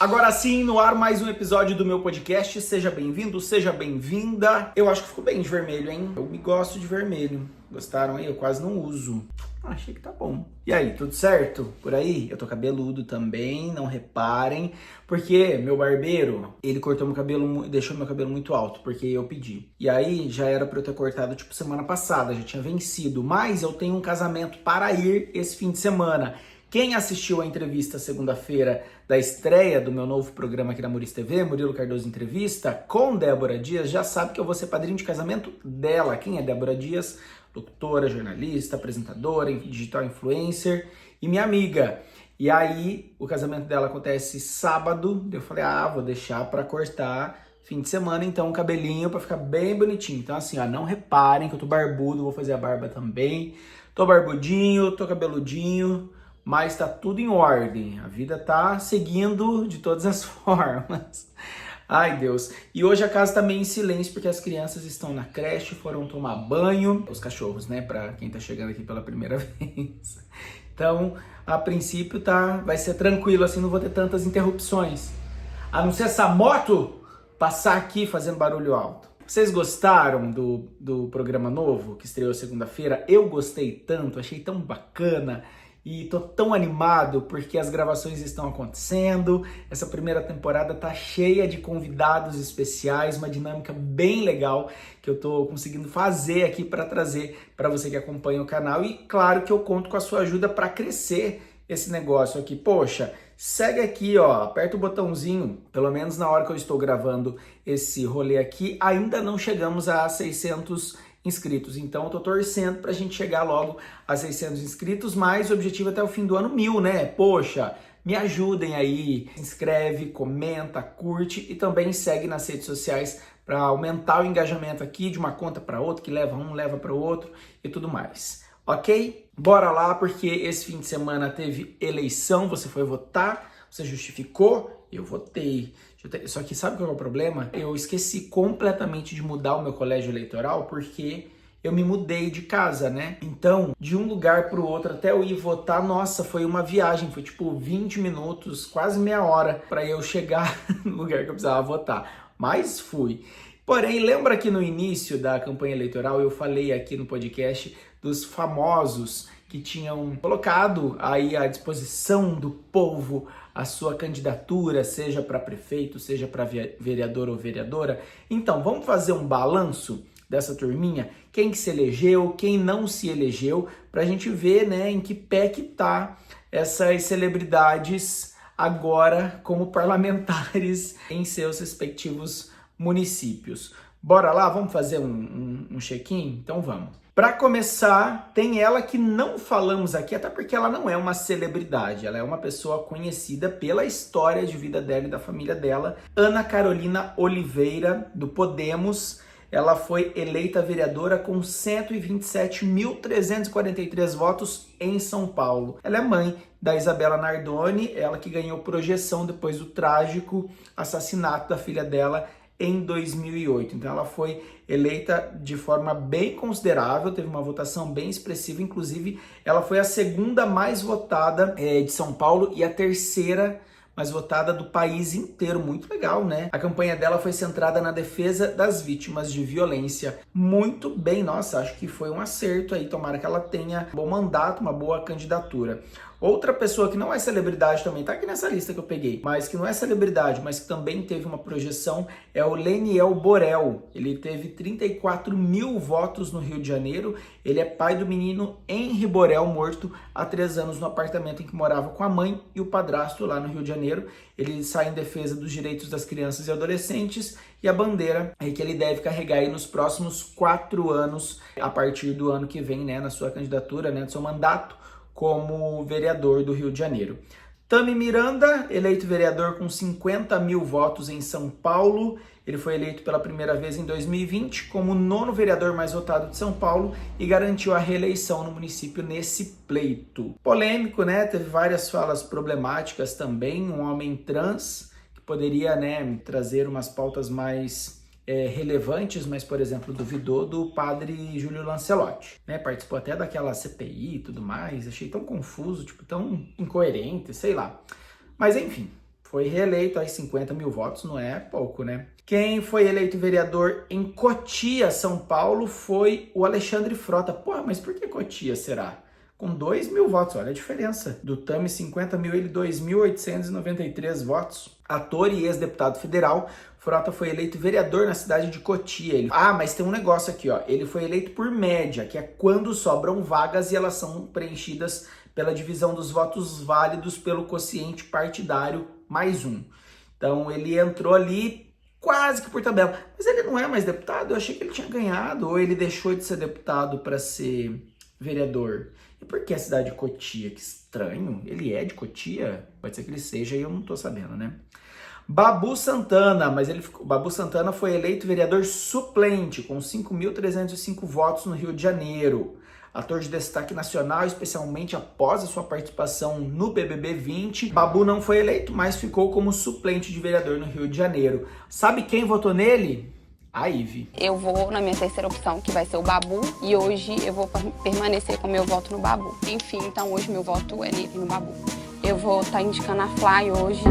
Agora sim, no ar mais um episódio do meu podcast. Seja bem-vindo, seja bem-vinda. Eu acho que ficou bem de vermelho, hein? Eu me gosto de vermelho. Gostaram aí? Eu quase não uso. Achei que tá bom. E aí, tudo certo? Por aí? Eu tô cabeludo também, não reparem. Porque meu barbeiro, ele cortou meu cabelo, deixou meu cabelo muito alto, porque eu pedi. E aí, já era pra eu ter cortado, tipo, semana passada, já tinha vencido. Mas eu tenho um casamento para ir esse fim de semana. Quem assistiu a entrevista segunda-feira da estreia do meu novo programa aqui na Muriz TV, Murilo Cardoso Entrevista, com Débora Dias, já sabe que eu vou ser padrinho de casamento dela. Quem é Débora Dias? Locutora, jornalista, apresentadora, digital influencer e minha amiga. E aí, o casamento dela acontece sábado, eu falei, vou deixar pra cortar fim de semana, então, um cabelinho pra ficar bem bonitinho. Então, assim, não reparem que eu tô barbudo, vou fazer a barba também. Tô barbudinho, tô cabeludinho, mas tá tudo em ordem. A vida tá seguindo de todas as formas. Ai, Deus. E hoje a casa tá meio em silêncio porque as crianças estão na creche, foram tomar banho. Os cachorros, né? Pra quem tá chegando aqui pela primeira vez. Então, a princípio vai ser tranquilo, assim, não vou ter tantas interrupções. A não ser essa moto passar aqui fazendo barulho alto. Vocês gostaram do programa novo que estreou segunda-feira? Eu gostei tanto, achei tão bacana. E tô tão animado porque as gravações estão acontecendo. Essa primeira temporada tá cheia de convidados especiais, uma dinâmica bem legal que eu tô conseguindo fazer aqui para trazer para você que acompanha o canal. E claro que eu conto com a sua ajuda para crescer esse negócio aqui. Poxa, segue aqui, aperta o botãozinho, pelo menos na hora que eu estou gravando esse rolê aqui, ainda não chegamos a 600 inscritos, então eu tô torcendo pra gente chegar logo a 600 inscritos, mas o objetivo é até o fim do ano 1000, né? Poxa, me ajudem aí, se inscreve, comenta, curte e também segue nas redes sociais para aumentar o engajamento aqui de uma conta para outra, que leva um, leva para o outro e tudo mais. Ok? Bora lá, porque esse fim de semana teve eleição, você foi votar, você justificou, eu votei. Só que sabe qual é o problema? Eu esqueci completamente de mudar o meu colégio eleitoral porque eu me mudei de casa, né? Então, de um lugar para o outro até eu ir votar, nossa, foi uma viagem, foi tipo 20 minutos, quase meia hora para eu chegar no lugar que eu precisava votar. Mas fui. Porém, lembra que no início da campanha eleitoral eu falei aqui no podcast dos famosos que tinham colocado aí à disposição do povo a sua candidatura, seja para prefeito, seja para vereador ou vereadora. Então, vamos fazer um balanço dessa turminha? Quem que se elegeu, quem não se elegeu, para a gente ver, né, em que pé que tá essas celebridades agora como parlamentares em seus respectivos municípios. Bora lá, vamos fazer um check-in? Então vamos. Para começar, tem ela que não falamos aqui, até porque ela não é uma celebridade, ela é uma pessoa conhecida pela história de vida dela e da família dela, Ana Carolina Oliveira, do Podemos. Ela foi eleita vereadora com 127.343 votos em São Paulo. Ela é mãe da Isabela Nardoni, ela que ganhou projeção depois do trágico assassinato da filha dela em 2008. Então ela foi eleita de forma bem considerável, teve uma votação bem expressiva, inclusive ela foi a segunda mais votada de São Paulo e a terceira mais votada do país inteiro. Muito legal, né? A campanha dela foi centrada na defesa das vítimas de violência. Muito bem, nossa, acho que foi um acerto aí, tomara que ela tenha um bom mandato, uma boa candidatura. Outra pessoa que não é celebridade também, tá aqui nessa lista que eu peguei, mas que não é celebridade, mas que também teve uma projeção, é o Leniel Borel. Ele teve 34 mil votos no Rio de Janeiro. Ele é pai do menino Henri Borel, morto há 3 anos no apartamento em que morava com a mãe e o padrasto lá no Rio de Janeiro. Ele sai em defesa dos direitos das crianças e adolescentes e a bandeira é que ele deve carregar aí nos próximos 4 anos, a partir do ano que vem, né, na sua candidatura, né, no seu mandato como vereador do Rio de Janeiro. Tami Miranda, eleito vereador com 50 mil votos em São Paulo. Ele foi eleito pela primeira vez em 2020 como o 9º vereador mais votado de São Paulo e garantiu a reeleição no município nesse pleito. Polêmico, né? Teve várias falas problemáticas também. Um homem trans que poderia, né, trazer umas pautas mais relevantes, mas, por exemplo, duvidou do padre Júlio Lancelotti, né? Participou até daquela CPI e tudo mais. Achei tão confuso, tão incoerente, sei lá. Mas, enfim, foi reeleito aí 50 mil votos, não é pouco, né? Quem foi eleito vereador em Cotia, São Paulo, foi o Alexandre Frota. Porra, mas por que Cotia, será? Com 2 mil votos, olha a diferença. Do Tami, 50 mil, ele 2.893 votos. Ator e ex-deputado federal, Frota foi eleito vereador na cidade de Cotia. Mas tem um negócio aqui, ó. Ele foi eleito por média, que é quando sobram vagas e elas são preenchidas pela divisão dos votos válidos pelo quociente partidário mais um. Então ele entrou ali quase que por tabela. Mas ele não é mais deputado? Eu achei que ele tinha ganhado, ou ele deixou de ser deputado para ser vereador. E por que a cidade de Cotia? Que estranho. Ele é de Cotia? Pode ser que ele seja e eu não tô sabendo, né? Babu Santana, Babu Santana foi eleito vereador suplente com 5.305 votos no Rio de Janeiro. Ator de destaque nacional, especialmente após a sua participação no BBB 20. Babu não foi eleito, mas ficou como suplente de vereador no Rio de Janeiro. Sabe quem votou nele? A Ive. Eu vou na minha terceira opção, que vai ser o Babu, e hoje eu vou permanecer com meu voto no Babu. Enfim, então hoje meu voto é nele, no Babu. Eu vou estar indicando a Fly hoje.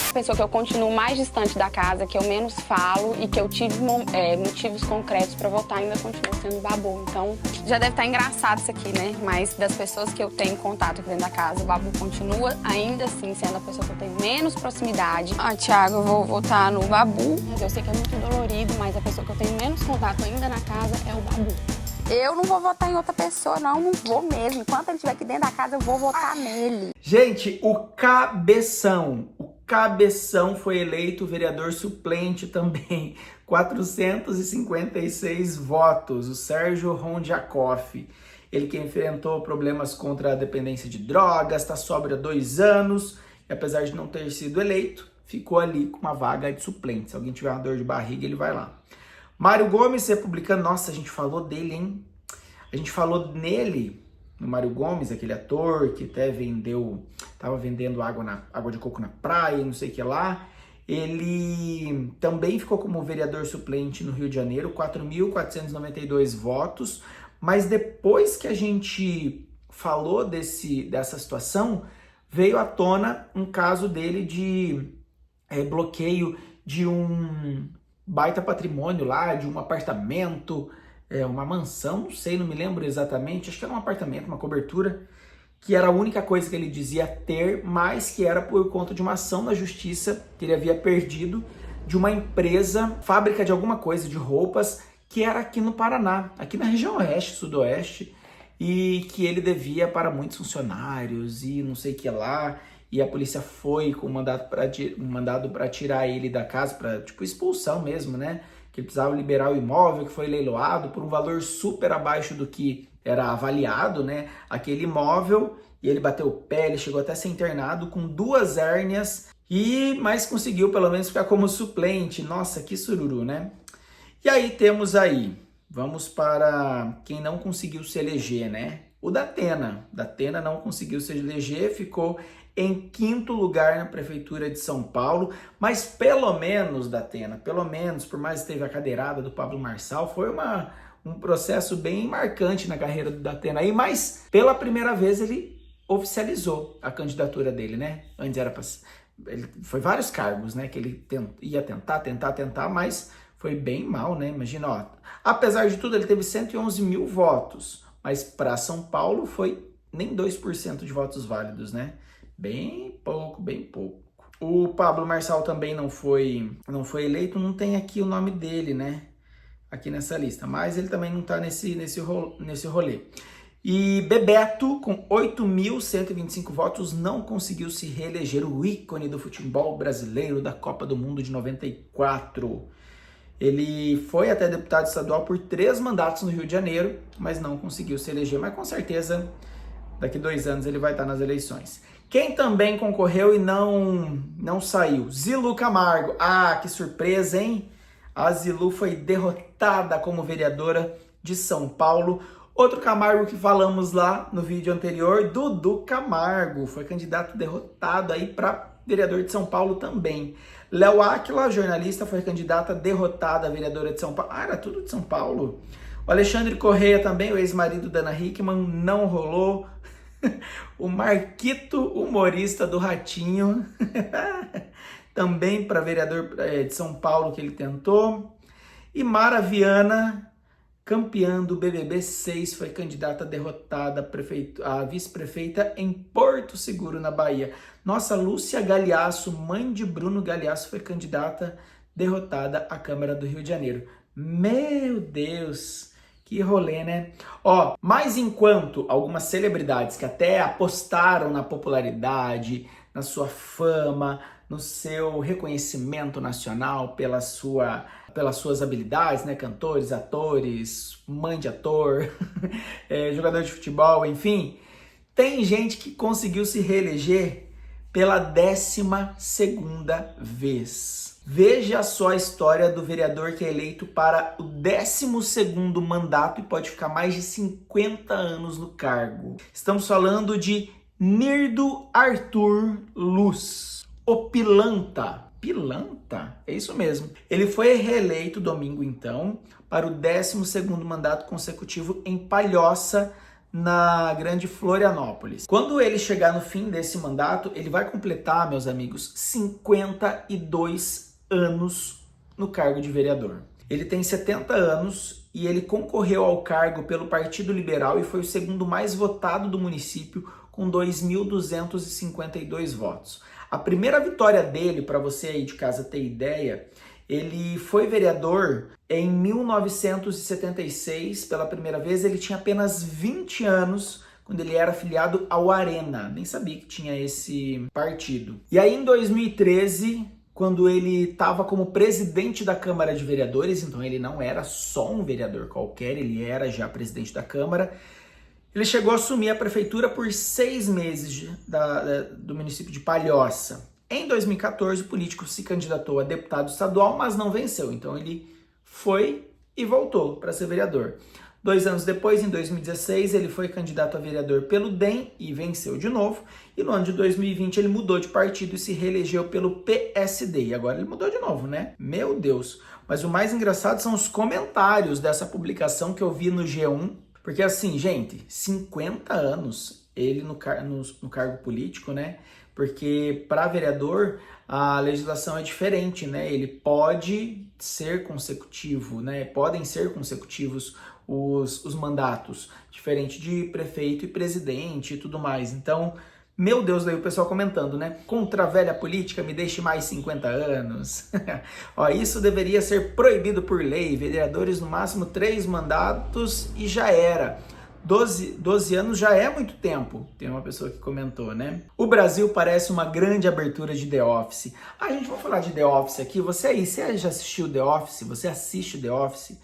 A pessoa que eu continuo mais distante da casa, que eu menos falo e que eu tive motivos concretos para votar, ainda continua sendo o Babu. Então, já deve estar engraçado isso aqui, né? Mas das pessoas que eu tenho contato aqui dentro da casa, o Babu continua ainda assim sendo a pessoa que eu tenho menos proximidade. Thiago, eu vou votar no Babu. Eu sei que é muito dolorido, mas a pessoa que eu tenho menos contato ainda na casa é o Babu. Eu não vou votar em outra pessoa, não vou mesmo. Enquanto ele estiver aqui dentro da casa, eu vou votar nele. Gente, o Cabeção foi eleito vereador suplente também, 456 votos, o Sérgio Rondiakoff. Ele que enfrentou problemas contra a dependência de drogas, está sóbrio há 2 anos, e apesar de não ter sido eleito, ficou ali com uma vaga de suplente. Se alguém tiver uma dor de barriga, ele vai lá. Mário Gomes, republicano, nossa, a gente falou dele, hein? A gente falou nele, no Mário Gomes, aquele ator que até tava vendendo água de coco na praia, não sei o que lá. Ele também ficou como vereador suplente no Rio de Janeiro, 4.492 votos, mas depois que a gente falou dessa situação, veio à tona um caso dele de bloqueio de um baita patrimônio lá, de um apartamento, uma mansão, não sei, não me lembro exatamente, acho que era um apartamento, uma cobertura, que era a única coisa que ele dizia ter, mas que era por conta de uma ação na justiça que ele havia perdido de uma empresa, fábrica de alguma coisa, de roupas, que era aqui no Paraná, aqui na região oeste, sudoeste, e que ele devia para muitos funcionários e não sei o que lá, e a polícia foi com um mandado para tirar ele da casa, para tipo expulsão mesmo, né? Que ele precisava liberar o imóvel, que foi leiloado por um valor super abaixo do que era avaliado, né? Aquele imóvel, e ele bateu o pé, ele chegou até a ser internado com 2 hérnias, mas conseguiu pelo menos ficar como suplente. Nossa, que sururu, né? E aí vamos para quem não conseguiu se eleger, né? O Datena. Datena não conseguiu se eleger, ficou em 5º lugar na Prefeitura de São Paulo, mas pelo menos, Datena, por mais que teve a cadeirada do Pablo Marçal, foi um processo bem marcante na carreira do Datena aí, mas pela primeira vez ele oficializou a candidatura dele, né? Antes foi vários cargos, né? Que ele ia tentar, mas foi bem mal, né? Imagina, ó, apesar de tudo ele teve 111 mil votos, mas para São Paulo foi nem 2% de votos válidos, né? Bem pouco. O Pablo Marçal também não foi eleito, não tem aqui o nome dele, né? Aqui nessa lista, mas ele também não tá nesse rolê. E Bebeto, com 8.125 votos, não conseguiu se reeleger, o ícone do futebol brasileiro da Copa do Mundo de 94. Ele foi até deputado estadual por 3 mandatos no Rio de Janeiro, mas não conseguiu se eleger, mas com certeza daqui 2 anos ele vai estar nas eleições. Quem também concorreu e não saiu? Zilu Camargo. Ah, que surpresa, hein? A Zilu foi derrotada como vereadora de São Paulo. Outro Camargo que falamos lá no vídeo anterior, Dudu Camargo, foi candidato derrotado aí para vereador de São Paulo também. Léo Áquila, jornalista, foi candidata derrotada a vereadora de São Paulo. Ah, era tudo de São Paulo. O Alexandre Correia também, o ex-marido da Ana Hickman, não rolou. O Marquito, humorista do Ratinho, também para vereador de São Paulo que ele tentou. E Mara Viana, campeã do BBB 6, foi candidata derrotada a vice-prefeita em Porto Seguro, na Bahia. Nossa, Lúcia Galeasso, mãe de Bruno Galeasso, foi candidata derrotada à Câmara do Rio de Janeiro. Meu Deus, que rolê, né? Ó, mas enquanto algumas celebridades que até apostaram na popularidade, na sua fama, no seu reconhecimento nacional pelas suas habilidades, né? Cantores, atores, mãe de ator, jogador de futebol, enfim. Tem gente que conseguiu se reeleger pela 12ª vez. Veja só a história do vereador que é eleito para o 12º mandato e pode ficar mais de 50 anos no cargo. Estamos falando de Nirdo Arthur Luz, o Pilanta. Pilanta? É isso mesmo. Ele foi reeleito domingo, então, para o 12º mandato consecutivo em Palhoça, na Grande Florianópolis. Quando ele chegar no fim desse mandato, ele vai completar, meus amigos, 52 anos no cargo de vereador. Ele tem 70 anos e ele concorreu ao cargo pelo Partido Liberal e foi o segundo mais votado do município, com 2.252 votos. A primeira vitória dele, para você aí de casa ter ideia, ele foi vereador em 1976, pela primeira vez. Ele tinha apenas 20 anos quando ele era afiliado ao Arena. Nem sabia que tinha esse partido. E aí em 2013, quando ele estava como presidente da Câmara de Vereadores, então ele não era só um vereador qualquer, ele era já presidente da Câmara, ele chegou a assumir a prefeitura por 6 meses do município de Palhoça. Em 2014, o político se candidatou a deputado estadual, mas não venceu. Então ele foi e voltou para ser vereador. 2 anos depois, em 2016, ele foi candidato a vereador pelo DEM e venceu de novo. E no ano de 2020 ele mudou de partido e se reelegeu pelo PSD. E agora ele mudou de novo, né? Meu Deus! Mas o mais engraçado são os comentários dessa publicação que eu vi no G1. Porque assim, gente, 50 anos ele no cargo político, né? Porque para vereador a legislação é diferente, né? Ele pode ser consecutivo, né? Podem ser consecutivos os mandatos, diferente de prefeito e presidente e tudo mais. Então, meu Deus, daí o pessoal comentando, né? Contra a velha política, me deixe mais 50 anos. Ó, isso deveria ser proibido por lei. Vereadores no máximo 3 mandatos e já era. 12 anos já é muito tempo, tem uma pessoa que comentou, né? O Brasil parece uma grande abertura de The Office. A gente vai falar de The Office aqui. Você já assistiu The Office? Você assiste The Office?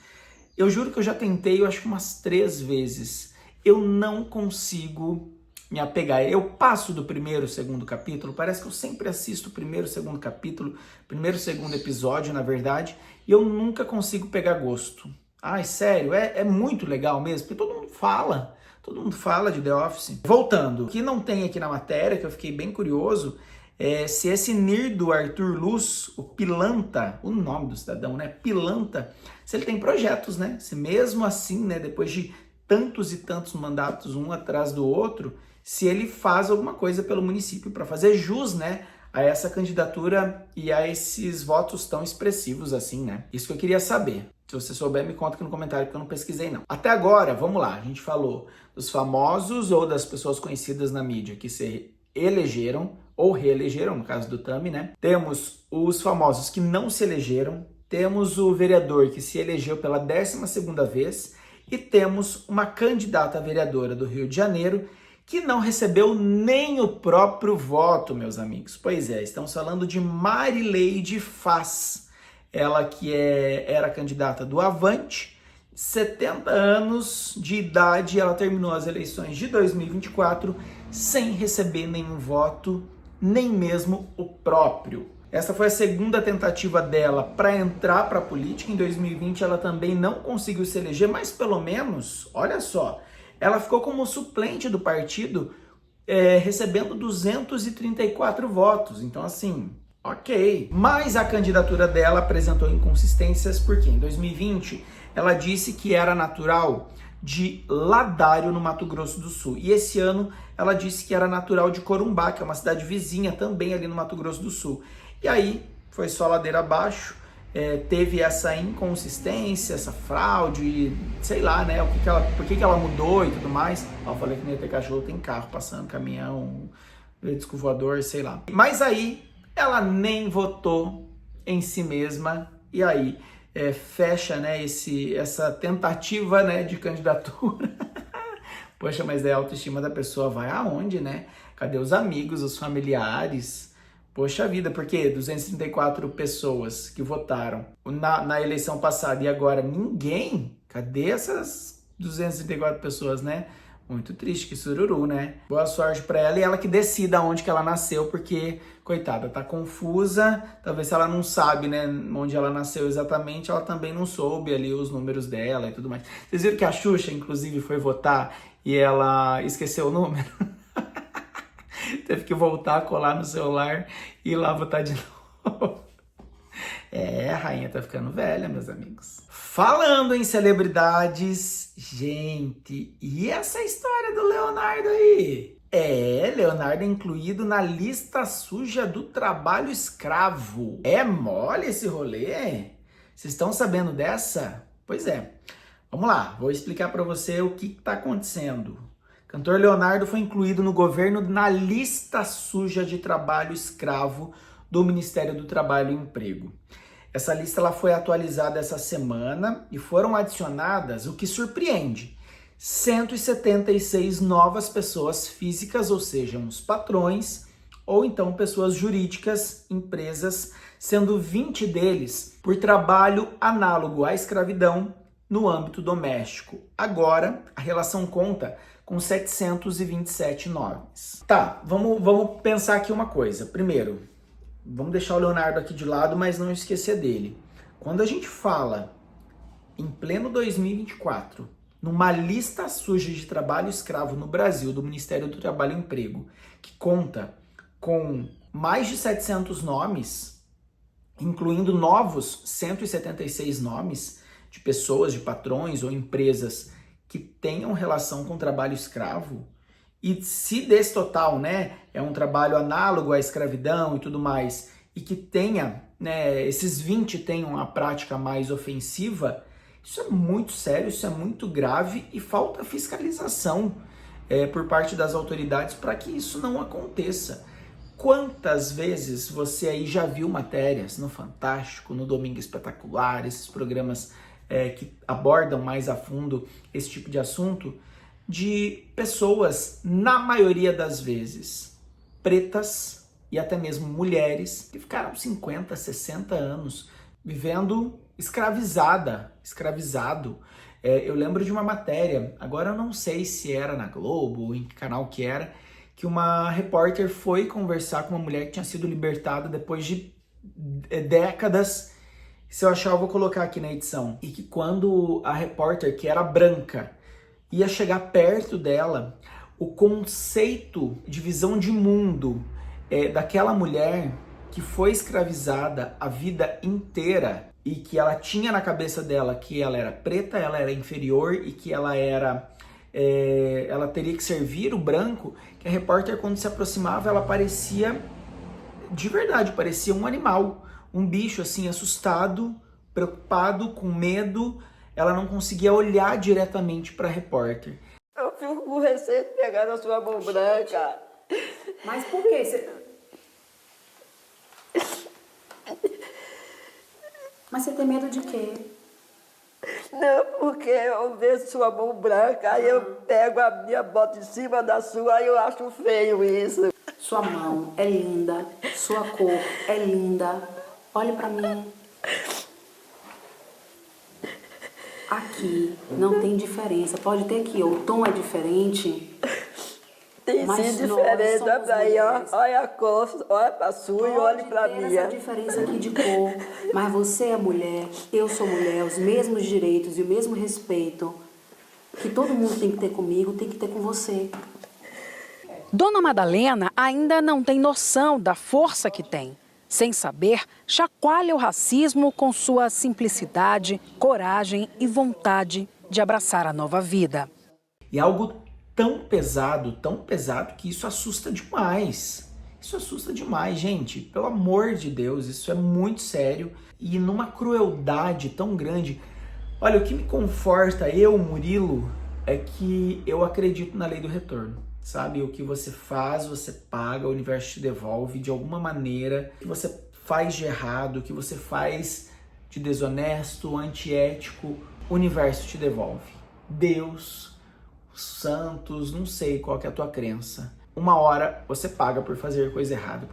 Eu juro que eu já tentei, eu acho que umas 3 vezes. Eu não consigo me apegar. Eu passo do primeiro, segundo capítulo, parece que eu sempre assisto o primeiro, segundo capítulo, primeiro, segundo episódio, na verdade, e eu nunca consigo pegar gosto. Ai, sério, é muito legal mesmo, porque todo mundo fala de The Office. Voltando, o que não tem aqui na matéria, que eu fiquei bem curioso, é se esse Nirdo Arthur Luz, o Pilanta, o nome do cidadão, né, Pilanta, se ele tem projetos, né, se mesmo assim, né, depois de tantos e tantos mandatos um atrás do outro, se ele faz alguma coisa pelo município para fazer jus, né, a essa candidatura e a esses votos tão expressivos assim, né? Isso que eu queria saber. Se você souber, me conta aqui no comentário, porque eu não pesquisei, não. Até agora, vamos lá, a gente falou dos famosos ou das pessoas conhecidas na mídia que se elegeram ou reelegeram, no caso do Tami, né? Temos os famosos que não se elegeram, temos o vereador que se elegeu pela 12ª vez e temos uma candidata a vereadora do Rio de Janeiro que não recebeu nem o próprio voto, meus amigos. Pois é, estamos falando de Marileide Faz, ela que era candidata do Avante, 70 anos de idade, ela terminou as eleições de 2024 sem receber nenhum voto, nem mesmo o próprio. Essa foi a segunda tentativa dela para entrar para a política. Em 2020 ela também não conseguiu se eleger, mas pelo menos, olha só, ela ficou como suplente do partido, recebendo 234 votos. Então, assim, ok. Mas a candidatura dela apresentou inconsistências, porque em 2020 ela disse que era natural de Ladário, no Mato Grosso do Sul. E esse ano ela disse que era natural de Corumbá, que é uma cidade vizinha também ali no Mato Grosso do Sul. E aí foi só ladeira abaixo, teve essa inconsistência, essa fraude, e sei lá, né, por que ela mudou e tudo mais. Eu falei que não ia ter cachorro, tem carro passando, caminhão, disco voador, sei lá. Mas aí ela nem votou em si mesma, e aí fecha, né, essa tentativa, né, de candidatura. Poxa, mas a autoestima da pessoa vai aonde, né? Cadê os amigos, os familiares? Poxa vida, porque 234 pessoas que votaram na eleição passada e agora ninguém? Cadê essas 234 pessoas, né? Muito triste, que sururu, né? Boa sorte pra ela e ela que decida onde que ela nasceu, porque, coitada, tá confusa. Talvez se ela não sabe, né, onde ela nasceu exatamente, ela também não soube ali os números dela e tudo mais. Vocês viram que a Xuxa, inclusive, foi votar e ela esqueceu o número? Teve que voltar, colar no celular e ir lá votar de novo. A rainha tá ficando velha, meus amigos. Falando em celebridades, gente, e essa história do Leonardo aí? Leonardo é incluído na lista suja do trabalho escravo. É mole esse rolê? Vocês estão sabendo dessa? Pois é. Vamos lá, vou explicar para você o que tá acontecendo. O cantor Leonardo foi incluído no governo na lista suja de trabalho escravo do Ministério do Trabalho e Emprego. Essa lista ela foi atualizada essa semana e foram adicionadas, o que surpreende, 176 novas pessoas físicas, ou seja, os patrões, ou então pessoas jurídicas, empresas, sendo 20 deles por trabalho análogo à escravidão no âmbito doméstico. Agora, a relação conta com 727 nomes. Tá, vamos pensar aqui uma coisa. Primeiro, vamos deixar o Leonardo aqui de lado, mas não esquecer dele. Quando a gente fala, em pleno 2024, numa lista suja de trabalho escravo no Brasil, do Ministério do Trabalho e Emprego, que conta com mais de 700 nomes, incluindo novos 176 nomes de pessoas, de patrões ou empresas que tenham relação com trabalho escravo, e se desse total, né, é um trabalho análogo à escravidão e tudo mais, e que tenha, né, esses 20 tenham a prática mais ofensiva, isso é muito sério, isso é muito grave e falta fiscalização por parte das autoridades para que isso não aconteça. Quantas vezes você aí já viu matérias no Fantástico, no Domingo Espetacular, esses programas que abordam mais a fundo esse tipo de assunto, de pessoas, na maioria das vezes, pretas e até mesmo mulheres, que ficaram 50, 60 anos vivendo escravizado. Eu lembro de uma matéria, agora eu não sei se era na Globo ou em que canal que era, que uma repórter foi conversar com uma mulher que tinha sido libertada depois de décadas. Se eu achar, eu vou colocar aqui na edição. E que quando a repórter, que era branca, ia chegar perto dela, o conceito de visão de mundo daquela mulher que foi escravizada a vida inteira e que ela tinha na cabeça dela que ela era preta, ela era inferior e que ela teria que servir o branco, que a repórter, quando se aproximava, ela parecia, de verdade, parecia um animal, um bicho assim, assustado, preocupado, com medo. Ela não conseguia olhar diretamente para a repórter. Eu fico com receio de pegar na sua mão branca. Mas por que você... Mas você tem medo de quê? Não, porque eu vejo sua mão branca, aí eu pego a minha bota em cima da sua, aí eu acho feio isso. Sua mão é linda, sua cor é linda. Olhe pra mim. Aqui não tem diferença. Pode ter que o tom é diferente. Tem sim diferença, olha aí, ó. Olha a cor, olha pra sua e olha pra minha. Pode ter essa diferença aqui de cor, mas você é mulher, eu sou mulher, os mesmos direitos e o mesmo respeito que todo mundo tem que ter comigo, tem que ter com você. Dona Madalena ainda não tem noção da força que tem. Sem saber, chacoalha o racismo com sua simplicidade, coragem e vontade de abraçar a nova vida. E é algo tão pesado que isso assusta demais. Isso assusta demais, gente. Pelo amor de Deus, isso é muito sério e numa crueldade tão grande. Olha, o que me conforta, eu, Murilo, é que eu acredito na lei do retorno. Sabe, o que você faz, você paga, o universo te devolve de alguma maneira. O que você faz de errado, o que você faz de desonesto, antiético, o universo te devolve. Deus, os santos, não sei qual que é a tua crença. Uma hora você paga por fazer coisa errada,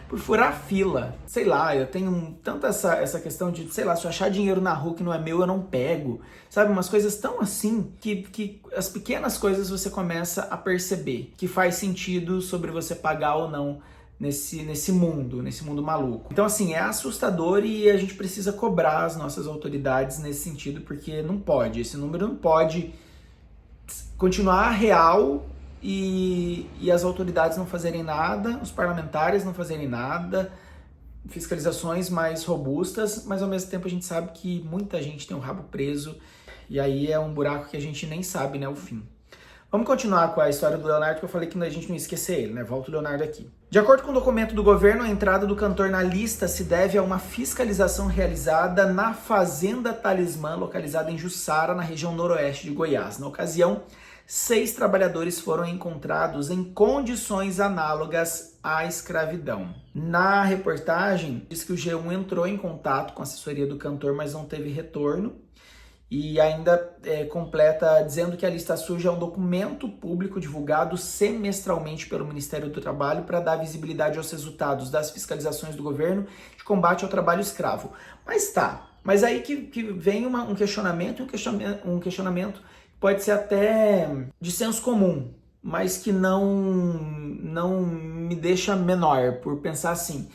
por furar fila. Sei lá, eu tenho tanto essa questão de, sei lá, se eu achar dinheiro na rua que não é meu, eu não pego. Sabe, umas coisas tão assim que as pequenas coisas você começa a perceber que faz sentido sobre você pagar ou não nesse mundo maluco. Então, assim, é assustador e a gente precisa cobrar as nossas autoridades nesse sentido, porque não pode, esse número não pode continuar real e as autoridades não fazerem nada, os parlamentares não fazerem nada, fiscalizações mais robustas, mas ao mesmo tempo a gente sabe que muita gente tem o rabo preso e aí é um buraco que a gente nem sabe, né, o fim. Vamos continuar com a história do Leonardo, que eu falei que a gente não ia esquecer ele, né? Volta o Leonardo aqui. De acordo com o documento do governo, a entrada do cantor na lista se deve a uma fiscalização realizada na Fazenda Talismã, localizada em Jussara, na região noroeste de Goiás. Na ocasião, 6 trabalhadores foram encontrados em condições análogas à escravidão. Na reportagem, diz que o G1 entrou em contato com a assessoria do cantor, mas não teve retorno. E ainda completa dizendo que a lista suja é um documento público divulgado semestralmente pelo Ministério do Trabalho para dar visibilidade aos resultados das fiscalizações do governo de combate ao trabalho escravo. Mas aí que vem um questionamento pode ser até de senso comum, mas que não me deixa menor por pensar assim.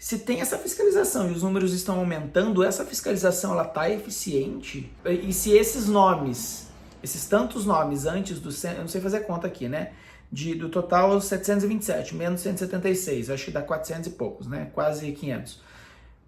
Se tem essa fiscalização e os números estão aumentando, essa fiscalização ela tá eficiente? E se esses nomes, esses tantos nomes antes do... Eu não sei fazer conta aqui, né? Do total 727, menos 176, acho que dá 400 e poucos, né? Quase 500.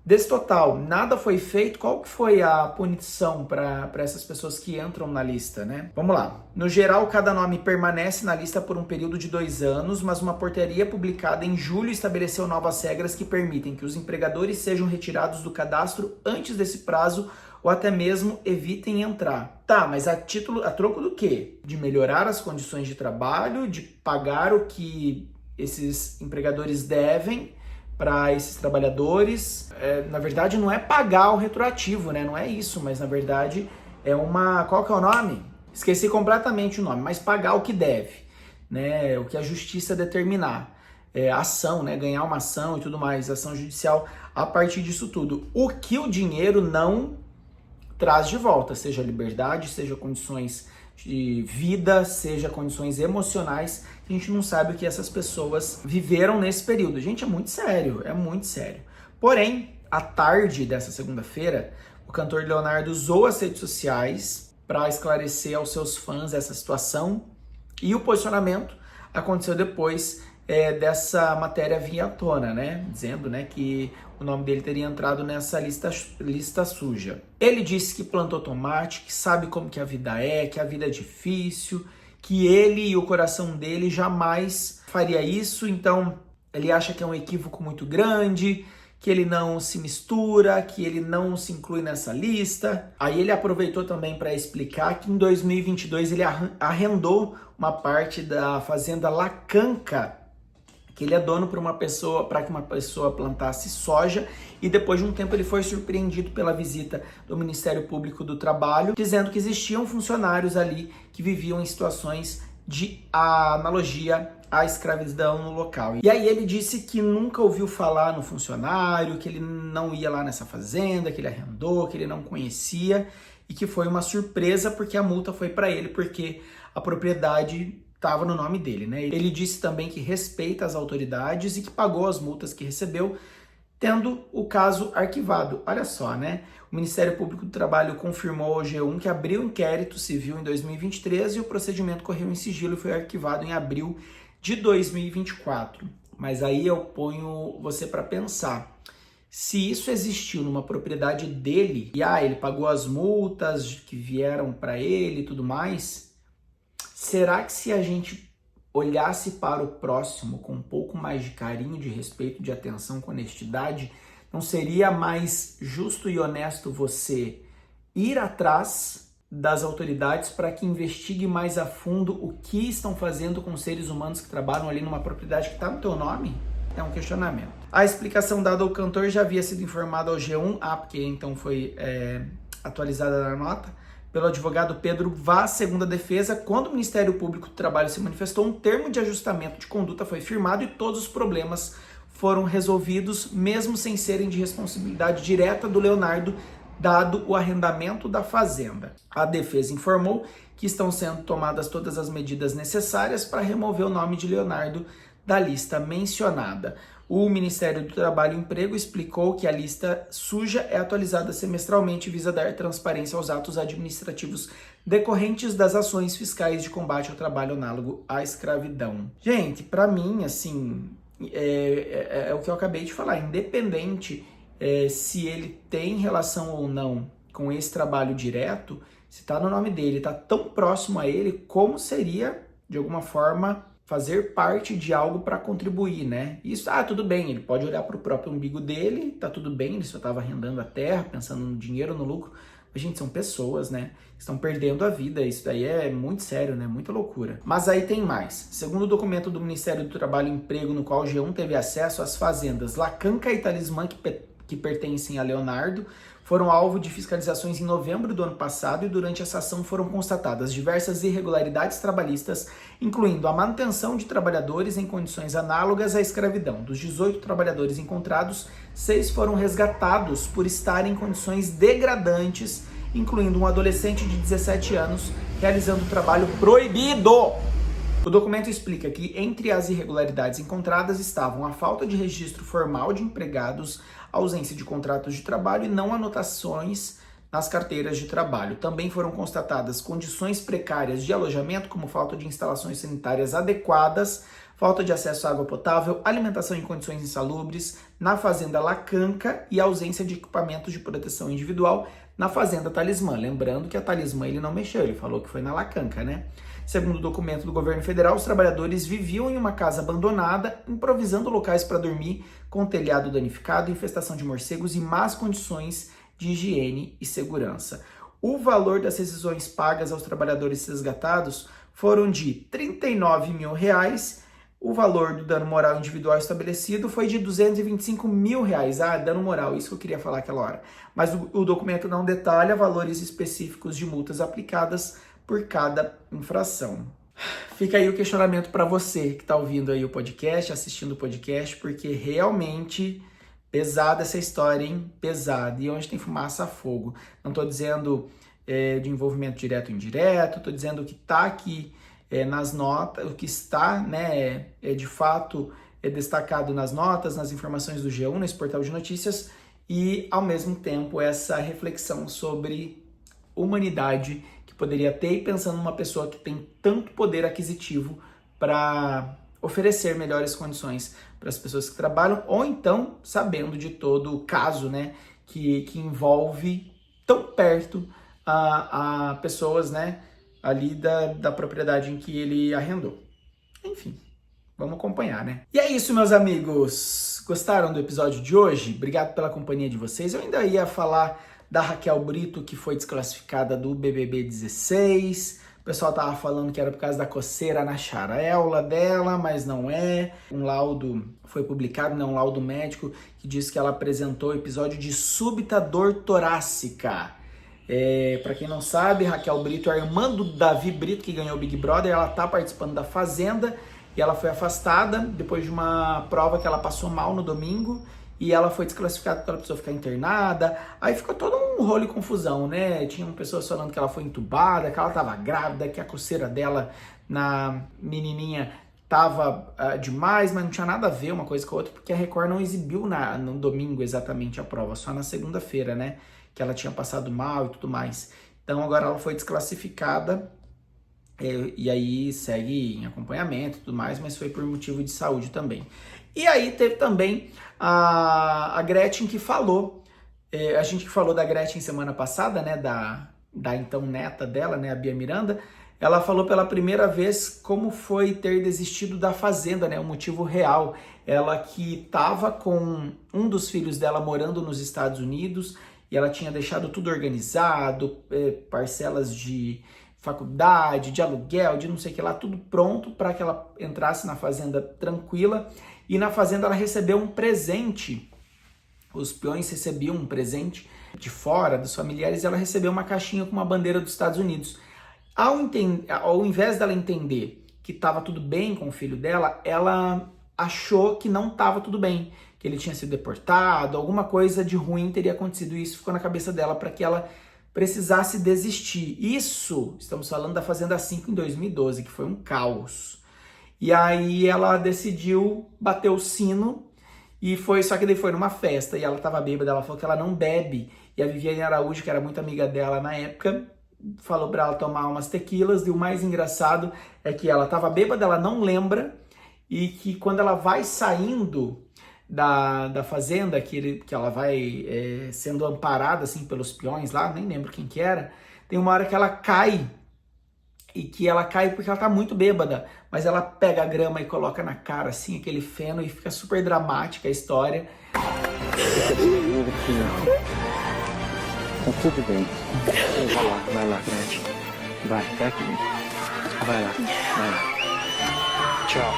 Desse total, nada foi feito. Qual que foi a punição para essas pessoas que entram na lista, né? Vamos lá. No geral, cada nome permanece na lista por um período de 2 anos, mas uma portaria publicada em julho estabeleceu novas regras que permitem que os empregadores sejam retirados do cadastro antes desse prazo ou até mesmo evitem entrar. Tá, mas a troco do quê? De melhorar as condições de trabalho, de pagar o que esses empregadores devem para esses trabalhadores. Na verdade, não é pagar o retroativo, né? Não é isso, mas na verdade é uma... Qual que é o nome? Esqueci completamente o nome, mas pagar o que deve, né? O que a justiça determinar. Ação, né? Ganhar uma ação e tudo mais, ação judicial a partir disso tudo. O que o dinheiro não traz de volta, seja liberdade, seja condições de vida, seja condições emocionais, que a gente não sabe o que essas pessoas viveram nesse período. Gente, é muito sério, é muito sério. Porém, à tarde dessa segunda-feira, o cantor Leonardo usou as redes sociais para esclarecer aos seus fãs essa situação, e o posicionamento aconteceu depois dessa matéria vir à tona, né? Dizendo, né, que o nome dele teria entrado nessa lista suja. Ele disse que plantou tomate, que sabe como que a vida é, que a vida é difícil, que ele e o coração dele jamais faria isso, então ele acha que é um equívoco muito grande, que ele não se mistura, que ele não se inclui nessa lista. Aí ele aproveitou também para explicar que em 2022 ele arrendou uma parte da fazenda Lacanca, que ele é dono para que uma pessoa plantasse soja, e depois de um tempo ele foi surpreendido pela visita do Ministério Público do Trabalho, dizendo que existiam funcionários ali que viviam em situações de analogia à escravidão no local. E aí ele disse que nunca ouviu falar no funcionário, que ele não ia lá nessa fazenda, que ele arrendou, que ele não conhecia, e que foi uma surpresa porque a multa foi para ele, porque a propriedade estava no nome dele, né? Ele disse também que respeita as autoridades e que pagou as multas que recebeu, tendo o caso arquivado. Olha só, né? O Ministério Público do Trabalho confirmou ao G1 que abriu inquérito civil em 2023 e o procedimento correu em sigilo e foi arquivado em abril de 2024. Mas aí eu ponho você para pensar. Se isso existiu numa propriedade dele, e ele pagou as multas que vieram para ele e tudo mais, será que se a gente olhasse para o próximo com um pouco mais de carinho, de respeito, de atenção, com honestidade, não seria mais justo e honesto você ir atrás das autoridades para que investigue mais a fundo o que estão fazendo com os seres humanos que trabalham ali numa propriedade que está no teu nome? É um questionamento. A explicação dada ao cantor já havia sido informada ao G1, porque então foi atualizada na nota, pelo advogado Pedro Vaz, segundo a defesa. Quando o Ministério Público do Trabalho se manifestou, um termo de ajustamento de conduta foi firmado e todos os problemas foram resolvidos, mesmo sem serem de responsabilidade direta do Leonardo, dado o arrendamento da fazenda. A defesa informou que estão sendo tomadas todas as medidas necessárias para remover o nome de Leonardo da lista mencionada. O Ministério do Trabalho e Emprego explicou que a lista suja é atualizada semestralmente e visa dar transparência aos atos administrativos decorrentes das ações fiscais de combate ao trabalho análogo à escravidão. Gente, para mim, assim, é o que eu acabei de falar, independente se ele tem relação ou não com esse trabalho direto, se está no nome dele, está tão próximo a ele, como seria, de alguma forma, fazer parte de algo para contribuir, né? Isso, tudo bem, ele pode olhar para o próprio umbigo dele, tá tudo bem, ele só estava arrendando a terra, pensando no dinheiro, no lucro. Mas, gente, são pessoas, né? Estão perdendo a vida, isso daí é muito sério, né? Muita loucura. Mas aí tem mais. Segundo o documento do Ministério do Trabalho e Emprego, no qual o G1 teve acesso, as fazendas Lacanca e Talismã, que pertencem a Leonardo, foram alvo de fiscalizações em novembro do ano passado e durante essa ação foram constatadas diversas irregularidades trabalhistas, incluindo a manutenção de trabalhadores em condições análogas à escravidão. Dos 18 trabalhadores encontrados, 6 foram resgatados por estarem em condições degradantes, incluindo um adolescente de 17 anos realizando trabalho proibido. O documento explica que entre as irregularidades encontradas estavam a falta de registro formal de empregados, a ausência de contratos de trabalho e não anotações nas carteiras de trabalho. Também foram constatadas condições precárias de alojamento, como falta de instalações sanitárias adequadas, falta de acesso à água potável, alimentação em condições insalubres na fazenda Lacanca e ausência de equipamentos de proteção individual na fazenda Talismã. Lembrando que a Talismã ele não mexeu, ele falou que foi na Lacanca, né? Segundo o documento do governo federal, os trabalhadores viviam em uma casa abandonada, improvisando locais para dormir, com telhado danificado, infestação de morcegos e más condições de higiene e segurança. O valor das rescisões pagas aos trabalhadores resgatados foram de R$ 39 mil. O valor do dano moral individual estabelecido foi de R$ 225 mil. Dano moral, isso que eu queria falar aquela hora. Mas o documento não detalha valores específicos de multas aplicadas por cada infração. Fica aí o questionamento para você que está ouvindo aí o podcast, assistindo o podcast, porque realmente pesada essa história, hein? Pesada. E onde tem fumaça, fogo. Não estou dizendo de envolvimento direto ou indireto, estou dizendo o que está aqui nas notas, o que está, né, de fato destacado nas notas, nas informações do G1, nesse portal de notícias, e ao mesmo tempo essa reflexão sobre humanidade que poderia ter, e pensando numa pessoa que tem tanto poder aquisitivo para oferecer melhores condições para as pessoas que trabalham, ou então sabendo de todo o caso, né, que envolve tão perto a pessoas, né, ali da propriedade em que ele arrendou. Enfim, vamos acompanhar, né? E é isso, meus amigos. Gostaram do episódio de hoje? Obrigado pela companhia de vocês. Eu ainda ia falar da Raquel Brito, que foi desclassificada do BBB 16. O pessoal tava falando que era por causa da coceira na charola dela, mas não é. Um laudo foi publicado, né, um laudo médico, que diz que ela apresentou episódio de súbita dor torácica. Para quem não sabe, Raquel Brito é a irmã do Davi Brito, que ganhou o Big Brother. Ela tá participando da Fazenda e ela foi afastada depois de uma prova que ela passou mal no domingo. E ela foi desclassificada porque ela precisou ficar internada. Aí ficou todo um rolo e confusão, né? Tinham pessoas falando que ela foi entubada, que ela tava grávida, que a coceira dela na menininha tava demais, mas não tinha nada a ver uma coisa com a outra, porque a Record não exibiu no domingo exatamente a prova, só na segunda-feira, né? Que ela tinha passado mal e tudo mais. Então agora ela foi desclassificada e aí segue em acompanhamento e tudo mais, mas foi por motivo de saúde também. E aí teve também a Gretchen que falou, a gente que falou da Gretchen semana passada, né, da então neta dela, né, a Bia Miranda, ela falou pela primeira vez como foi ter desistido da Fazenda, né, o motivo real. Ela que estava com um dos filhos dela morando nos Estados Unidos e ela tinha deixado tudo organizado, parcelas de faculdade, de aluguel, de não sei o que lá, tudo pronto para que ela entrasse na Fazenda tranquila. E na Fazenda ela recebeu um presente, os peões recebiam um presente de fora, dos familiares, e ela recebeu uma caixinha com uma bandeira dos Estados Unidos. Ao invés dela entender que estava tudo bem com o filho dela, ela achou que não estava tudo bem, que ele tinha sido deportado, alguma coisa de ruim teria acontecido, e isso ficou na cabeça dela para que ela precisasse desistir. Isso, estamos falando da Fazenda 5 em 2012, que foi um caos. E aí ela decidiu bater o sino, e só que daí foi numa festa, e ela tava bêbada, ela falou que ela não bebe, e a Viviane Araújo, que era muito amiga dela na época, falou pra ela tomar umas tequilas, e o mais engraçado é que ela tava bêbada, ela não lembra, e que quando ela vai saindo da fazenda, que ela vai sendo amparada assim pelos peões lá, nem lembro quem que era, tem uma hora que ela cai, e que ela cai porque ela tá muito bêbada, mas ela pega a grama e coloca na cara assim, aquele feno, e fica super dramática a história. Tá tudo bem. Vai lá, Gretchen. Vai aqui. Vai lá. Tchau.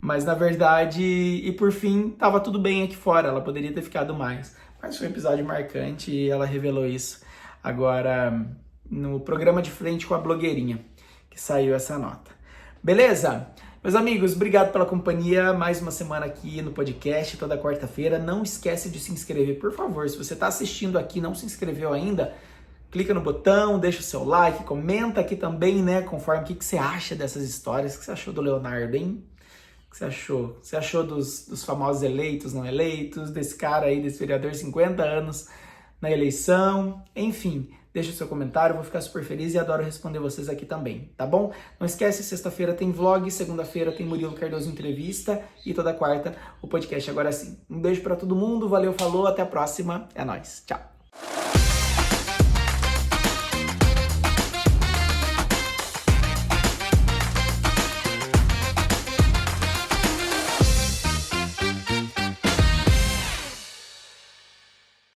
Mas na verdade, e por fim, tava tudo bem aqui fora, ela poderia ter ficado mais. Mas foi um episódio marcante e ela revelou isso agora no programa de frente com a blogueirinha, que saiu essa nota. Beleza? Meus amigos, obrigado pela companhia, mais uma semana aqui no podcast, toda quarta-feira. Não esquece de se inscrever, por favor. Se você está assistindo aqui e não se inscreveu ainda, clica no botão, deixa o seu like, comenta aqui também, né, conforme o que você acha dessas histórias, o que você achou do Leonardo, hein? O que você achou? Você achou dos famosos eleitos, não eleitos, desse cara aí, desse vereador, 50 anos na eleição? Enfim, deixa o seu comentário, eu vou ficar super feliz e adoro responder vocês aqui também, tá bom? Não esquece, sexta-feira tem vlog, segunda-feira tem Murilo Cardoso Entrevista e toda quarta o podcast Agora Sim. Um beijo pra todo mundo, valeu, falou, até a próxima, é nóis, tchau!